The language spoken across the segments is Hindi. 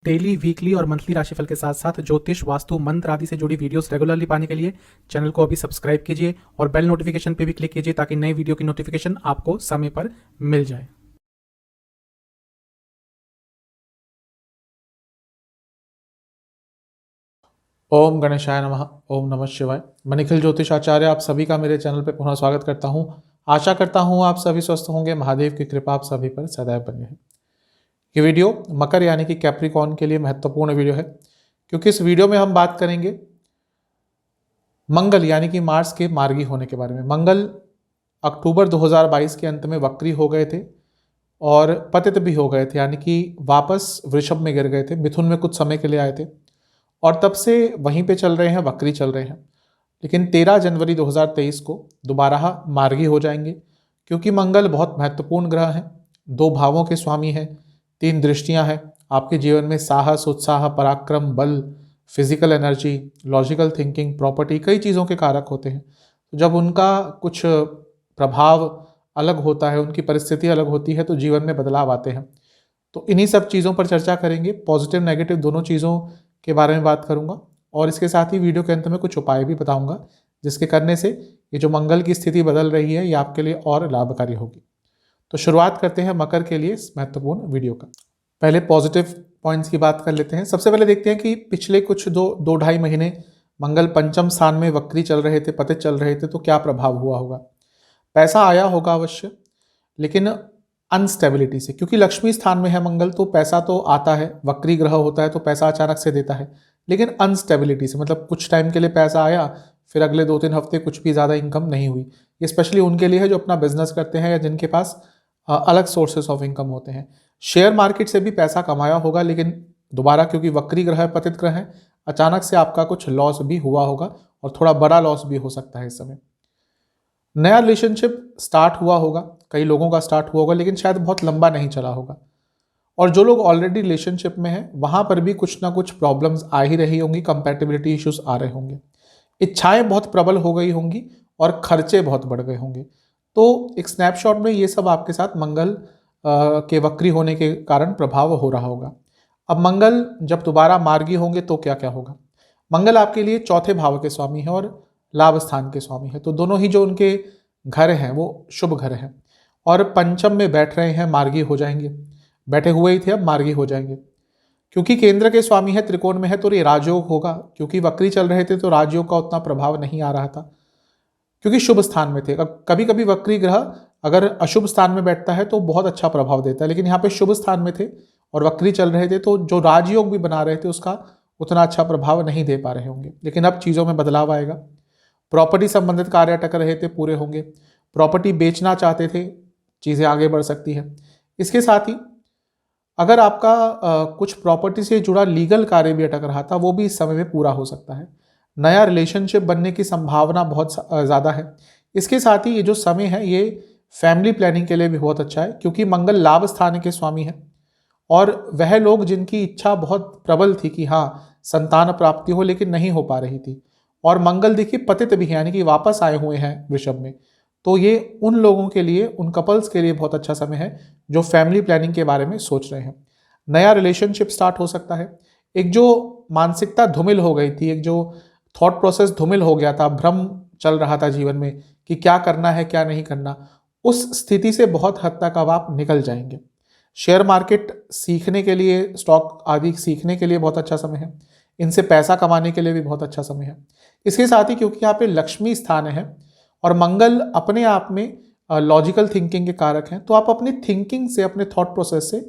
डेली, वीकली और मंथली राशिफल के साथ साथ ज्योतिष, वास्तु, मंत्र आदि से जुड़ी वीडियोस रेगुलरली पाने के लिए चैनल को अभी सब्सक्राइब कीजिए और बेल नोटिफिकेशन पे भी क्लिक कीजिए ताकि नई वीडियो की नोटिफिकेशन आपको समय पर मिल जाए। ओम गणेशाय नमः। ओम नमः शिवाय। मैं निखिल ज्योतिष आचार्य आप सभी का मेरे चैनल पर पुनः स्वागत करता हूं। आशा करता हूं आप सभी स्वस्थ होंगे। महादेव की कृपा आप सभी पर सदैव बनी रहे। ये वीडियो मकर यानी कि कैप्रिकॉर्न के लिए महत्वपूर्ण वीडियो है, क्योंकि इस वीडियो में हम बात करेंगे मंगल यानी कि मार्स के मार्गी होने के बारे में। मंगल अक्टूबर 2022 के अंत में वक्री हो गए थे और पतित भी हो गए थे, यानी कि वापस वृषभ में गिर गए थे। मिथुन में कुछ समय के लिए आए थे और तब से वहीं पे चल रहे हैं, वक्री चल रहे हैं। लेकिन 13 जनवरी 2023 को दोबारा मार्गी हो जाएंगे, क्योंकि मंगल बहुत महत्वपूर्ण ग्रह है। 2 भावों के स्वामी है, 3 दृष्टियां हैं। आपके जीवन में साहस, उत्साह, पराक्रम, बल, physical energy, logical thinking, property, कई चीज़ों के कारक होते हैं। तो जब उनका कुछ प्रभाव अलग होता है, उनकी परिस्थिति अलग होती है, तो जीवन में बदलाव आते हैं। तो इन्हीं सब चीज़ों पर चर्चा करेंगे। पॉजिटिव नेगेटिव दोनों चीज़ों के बारे में बात करूंगा और इसके साथ ही वीडियो के अंत में कुछ उपाय भी बताऊंगा, जिसके करने से ये जो मंगल की स्थिति बदल रही है ये आपके लिए और लाभकारी होगी। तो शुरुआत करते हैं मकर के लिए इस महत्वपूर्ण वीडियो का। पहले पॉजिटिव पॉइंट्स की बात कर लेते हैं। सबसे पहले देखते हैं कि पिछले कुछ दो ढाई महीने मंगल पंचम स्थान में वक्री चल रहे थे, पतित चल रहे थे, तो क्या प्रभाव हुआ होगा। पैसा आया होगा अवश्य, लेकिन अनस्टेबिलिटी से, क्योंकि लक्ष्मी स्थान में है मंगल, तो पैसा तो आता है। वक्री ग्रह होता है तो पैसा अचानक से देता है, लेकिन अनस्टेबिलिटी से, मतलब कुछ टाइम के लिए पैसा आया, फिर अगले 2-3 हफ्ते कुछ भी ज़्यादा इनकम नहीं हुई। ये स्पेशली उनके लिए है जो अपना बिजनेस करते हैं या जिनके पास अलग सोर्सेस ऑफ इनकम होते हैं। शेयर मार्केट से भी पैसा कमाया होगा, लेकिन दोबारा क्योंकि वक्री ग्रह है, पतित ग्रह है, अचानक से आपका कुछ लॉस भी हुआ होगा और थोड़ा बड़ा लॉस भी हो सकता है इस समय। नया रिलेशनशिप स्टार्ट हुआ होगा, कई लोगों का स्टार्ट हुआ होगा, लेकिन शायद बहुत लंबा नहीं चला होगा। और जो लोग ऑलरेडी रिलेशनशिप में हैं वहां पर भी कुछ ना कुछ प्रॉब्लम्स आ ही रही होंगी, कंपैटिबिलिटी इश्यूज आ रहे होंगे, इच्छाएं बहुत प्रबल हो गई होंगी और खर्चे बहुत बढ़ गए होंगे। तो एक स्नैपशॉट में ये सब आपके साथ मंगल के वक्री होने के कारण प्रभाव हो रहा होगा। अब मंगल जब दोबारा मार्गी होंगे तो क्या क्या होगा। मंगल आपके लिए चौथे भाव के स्वामी है और लाभ स्थान के स्वामी है, तो दोनों ही जो उनके घर हैं वो शुभ घर हैं और पंचम में बैठ रहे हैं, मार्गी हो जाएंगे। बैठे हुए ही थे, अब मार्गी हो जाएंगे। क्योंकि केंद्र के स्वामी है, त्रिकोण में है, तो ये राजयोग होगा। क्योंकि वक्री चल रहे थे तो राजयोग का उतना प्रभाव नहीं आ रहा था, क्योंकि शुभ स्थान में थे। कभी कभी वक्री ग्रह अगर अशुभ स्थान में बैठता है तो बहुत अच्छा प्रभाव देता है, लेकिन यहाँ पे शुभ स्थान में थे और वक्री चल रहे थे, तो जो राजयोग भी बना रहे थे उसका उतना अच्छा प्रभाव नहीं दे पा रहे होंगे। लेकिन अब चीज़ों में बदलाव आएगा। प्रॉपर्टी संबंधित कार्य अटक रहे थे, पूरे होंगे। प्रॉपर्टी बेचना चाहते थे, चीज़ें आगे बढ़ सकती है। इसके साथ ही अगर आपका कुछ प्रॉपर्टी से जुड़ा लीगल कार्य भी अटक रहा था, वो भी इस समय में पूरा हो सकता है। नया रिलेशनशिप बनने की संभावना बहुत ज़्यादा है। इसके साथ ही ये जो समय है ये फैमिली प्लानिंग के लिए भी बहुत अच्छा है, क्योंकि मंगल लाभ स्थान के स्वामी है और वह लोग जिनकी इच्छा बहुत प्रबल थी कि हाँ संतान प्राप्ति हो, लेकिन नहीं हो पा रही थी, और मंगल देखिए पतित भी है, यानी कि वापस आए हुए हैं वृषभ में, तो ये उन लोगों के लिए, उन कपल्स के लिए बहुत अच्छा समय है जो फैमिली प्लानिंग के बारे में सोच रहे हैं। नया रिलेशनशिप स्टार्ट हो सकता है। एक जो मानसिकता धूमिल हो गई थी, एक जो थॉट प्रोसेस धूमिल हो गया था, भ्रम चल रहा था जीवन में कि क्या करना है क्या नहीं करना, उस स्थिति से बहुत हद तक अब आप निकल जाएंगे। शेयर मार्केट सीखने के लिए, स्टॉक आदि सीखने के लिए बहुत अच्छा समय है। इनसे पैसा कमाने के लिए भी बहुत अच्छा समय है। इसके साथ ही क्योंकि यहाँ पे लक्ष्मी स्थान है और मंगल अपने आप में लॉजिकल थिंकिंग के कारक हैं, तो आप अपनी थिंकिंग से, अपने थॉट प्रोसेस से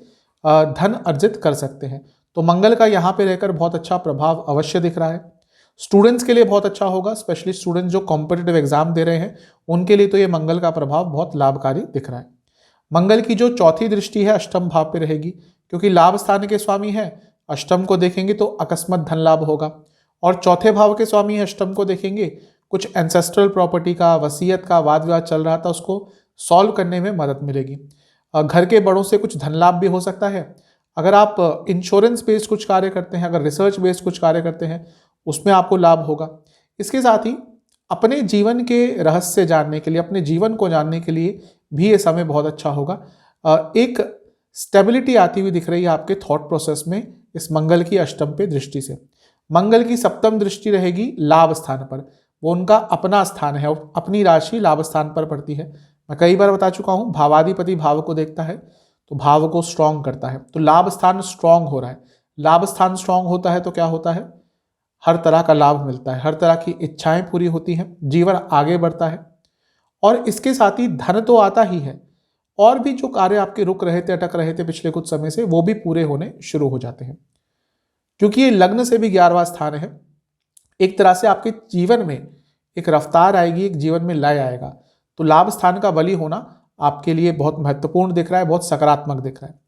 धन अर्जित कर सकते हैं। तो मंगल का यहाँ पे रहकर बहुत अच्छा प्रभाव अवश्य दिख रहा है। स्टूडेंट्स के लिए बहुत अच्छा होगा, स्पेशली स्टूडेंट्स जो कॉम्पिटिटिव एग्जाम दे रहे हैं उनके लिए तो ये मंगल का प्रभाव बहुत लाभकारी दिख रहा है। मंगल की जो चौथी दृष्टि है अष्टम भाव पे रहेगी, क्योंकि लाभ स्थान के स्वामी है। अष्टम को देखेंगे तो अकस्मात धन लाभ होगा, और चौथे भाव के स्वामी है अष्टम को देखेंगे, कुछ एंसेस्ट्रल प्रॉपर्टी का, वसीयत का वाद विवाद चल रहा था, उसको सॉल्व करने में मदद मिलेगी। घर के बड़ों से कुछ धन लाभ भी हो सकता है। अगर आप इंश्योरेंस बेस्ड कुछ कार्य करते हैं, अगर रिसर्च बेस्ड कुछ कार्य करते हैं, उसमें आपको लाभ होगा। इसके साथ ही अपने जीवन के रहस्य जानने के लिए, अपने जीवन को जानने के लिए भी ये समय बहुत अच्छा होगा। एक स्टेबिलिटी आती हुई दिख रही है आपके थॉट प्रोसेस में, इस मंगल की अष्टम पे दृष्टि से। मंगल की सप्तम दृष्टि रहेगी लाभ स्थान पर, वो उनका अपना स्थान है, अपनी राशि लाभ स्थान पर पड़ती है। मैं कई बार बता चुका हूं, भावाधिपति भाव को देखता है तो भाव को स्ट्रांग करता है, तो लाभ स्थान स्ट्रांग हो रहा है। लाभ स्थान स्ट्रांग होता है तो क्या होता है, हर तरह का लाभ मिलता है, हर तरह की इच्छाएं पूरी होती हैं, जीवन आगे बढ़ता है। और इसके साथ ही धन तो आता ही है, और भी जो कार्य आपके रुक रहे थे, अटक रहे थे पिछले कुछ समय से, वो भी पूरे होने शुरू हो जाते हैं। क्योंकि ये लग्न से भी 11वां स्थान है, एक तरह से आपके जीवन में एक रफ्तार आएगी, एक जीवन में लय आएगा। तो लाभ स्थान का बली होना आपके लिए बहुत महत्वपूर्ण दिख रहा है, बहुत सकारात्मक दिख रहा है।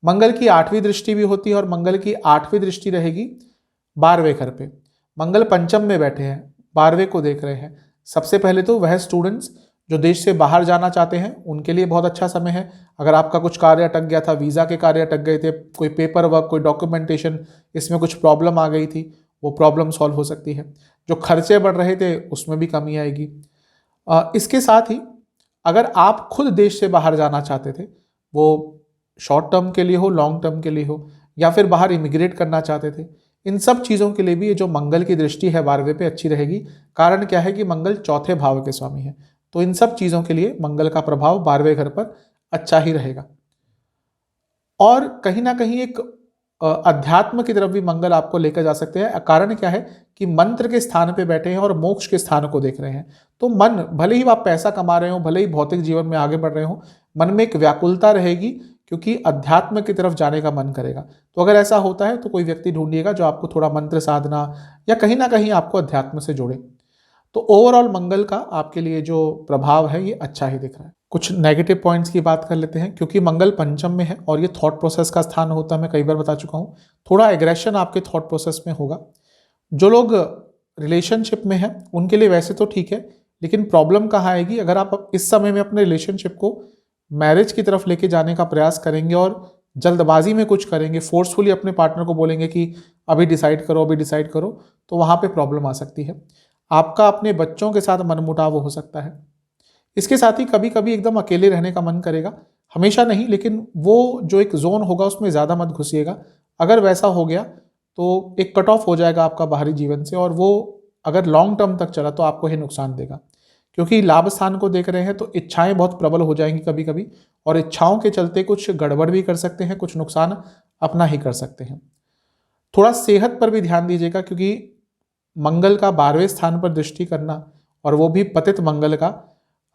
मंगल की 8वीं दृष्टि भी होती है, और मंगल की 8वीं दृष्टि रहेगी 12वें घर पे। मंगल पंचम में बैठे हैं, 12वें को देख रहे हैं। सबसे पहले तो वह स्टूडेंट्स जो देश से बाहर जाना चाहते हैं उनके लिए बहुत अच्छा समय है। अगर आपका कुछ कार्य अटक गया था, वीज़ा के कार्य अटक गए थे, कोई पेपर वर्क, कोई डॉक्यूमेंटेशन, इसमें कुछ प्रॉब्लम आ गई थी, वो प्रॉब्लम सॉल्व हो सकती है। जो खर्चे बढ़ रहे थे उसमें भी कमी आएगी। इसके साथ ही अगर आप खुद देश से बाहर जाना चाहते थे, वो शॉर्ट टर्म के लिए हो, लॉन्ग टर्म के लिए हो, या फिर बाहर इमिग्रेट करना चाहते थे, इन सब चीज़ों के लिए भी ये जो मंगल की दृष्टि है 12वें पे अच्छी रहेगी। कारण क्या है कि मंगल चौथे भाव के स्वामी है, तो इन सब चीज़ों के लिए मंगल का प्रभाव 12वें घर पर अच्छा ही रहेगा। और कहीं ना कहीं एक अध्यात्म की तरफ भी मंगल आपको लेकर जा सकते हैं। कारण क्या है कि मंत्र के स्थान पे बैठे हैं और मोक्ष के स्थान को देख रहे हैं, तो मन, भले ही आप पैसा कमा रहे हो, भले ही भौतिक जीवन में आगे बढ़ रहे हो, मन में एक व्याकुलता रहेगी, क्योंकि अध्यात्म की तरफ जाने का मन करेगा। तो अगर ऐसा होता है तो कोई व्यक्ति ढूंढिएगा जो आपको थोड़ा मंत्र साधना या कहीं ना कहीं आपको अध्यात्म से जोड़े। तो ओवरऑल मंगल का आपके लिए जो प्रभाव है ये अच्छा ही दिख रहा है। कुछ नेगेटिव पॉइंट्स की बात कर लेते हैं, क्योंकि मंगल पंचम में है और ये थॉट प्रोसेस का स्थान होता है, मैं कई बार बता चुका हूँ। थोड़ा एग्रेशन आपके थॉट प्रोसेस में होगा। जो लोग रिलेशनशिप में हैं उनके लिए वैसे तो ठीक है, लेकिन प्रॉब्लम कहाँ आएगी, अगर आप इस समय में अपने रिलेशनशिप को मैरिज की तरफ लेके जाने का प्रयास करेंगे और जल्दबाजी में कुछ करेंगे, फोर्सफुली अपने पार्टनर को बोलेंगे कि अभी डिसाइड करो, अभी डिसाइड करो, तो वहाँ पे प्रॉब्लम आ सकती है। आपका अपने बच्चों के साथ मनमुटाव हो सकता है। इसके साथ ही कभी कभी एकदम अकेले रहने का मन करेगा, हमेशा नहीं, लेकिन वो जो एक जोन होगा उसमें ज़्यादा मत घुसिएगा। अगर वैसा हो गया तो एक कट ऑफ हो जाएगा आपका बाहरी जीवन से, और वो अगर लॉन्ग टर्म तक चला तो आपको ही नुकसान देगा। क्योंकि लाभ स्थान को देख रहे हैं तो इच्छाएं बहुत प्रबल हो जाएंगी कभी कभी, और इच्छाओं के चलते कुछ गड़बड़ भी कर सकते हैं, कुछ नुकसान अपना ही कर सकते हैं। थोड़ा सेहत पर भी ध्यान दीजिएगा, क्योंकि मंगल का 12वें स्थान पर दृष्टि करना, और वो भी पतित मंगल का,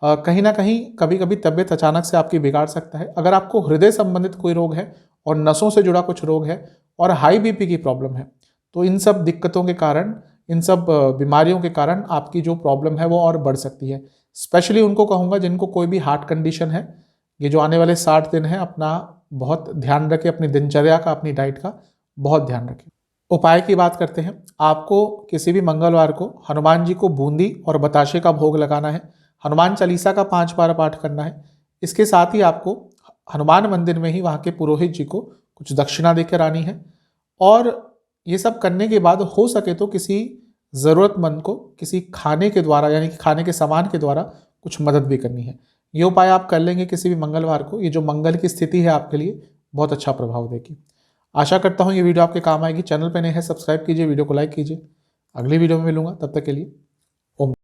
कहीं ना कहीं कभी कभी तबियत अचानक से आपकी बिगाड़ सकता है। अगर आपको हृदय संबंधित कोई रोग है और नसों से जुड़ा कुछ रोग है और हाई बीपी की प्रॉब्लम है, तो इन सब दिक्कतों के कारण, इन सब बीमारियों के कारण आपकी जो प्रॉब्लम है वो और बढ़ सकती है। स्पेशली उनको कहूँगा जिनको कोई भी हार्ट कंडीशन है, ये जो आने वाले 60 दिन है अपना बहुत ध्यान रखें, अपनी दिनचर्या का, अपनी डाइट का बहुत ध्यान रखें। उपाय की बात करते हैं। आपको किसी भी मंगलवार को हनुमान जी को बूंदी और बताशे का भोग लगाना है, हनुमान चालीसा का 5 बार पाठ करना है। इसके साथ ही आपको हनुमान मंदिर में ही वहाँ के पुरोहित जी को कुछ दक्षिणा देकर आनी है, और ये सब करने के बाद हो सके तो किसी ज़रूरतमंद को किसी खाने के द्वारा, यानी कि खाने के सामान के द्वारा कुछ मदद भी करनी है। ये उपाय आप कर लेंगे किसी भी मंगलवार को, ये जो मंगल की स्थिति है आपके लिए बहुत अच्छा प्रभाव देगी। आशा करता हूँ ये वीडियो आपके काम आएगी। चैनल पर नए हैं सब्सक्राइब कीजिए, वीडियो को लाइक कीजिए। अगली वीडियो में मिलूंगा, तब तक के लिए ओम।